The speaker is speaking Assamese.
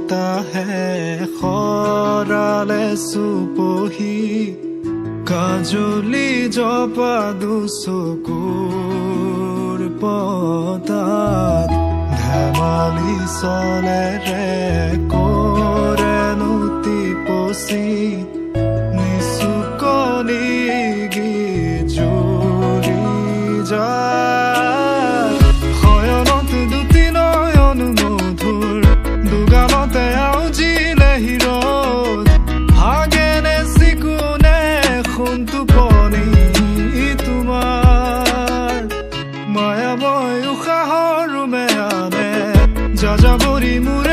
বতাহে খৰালে চুপহি কাজলি জপা দুচকুৰ পতাত ধেমালি চলেৰে কৰেনো টিপচি নিচুকনি জুৰি যায় শয়নত দুটি নয়ন মধুৰ দুগানতে আউজিলে হিৰত ভাগেনে চিকুনে সোণটোপনি তোমাৰ মায়াময় উশাহৰ মেয়ানে যাযাবৰী মোৰে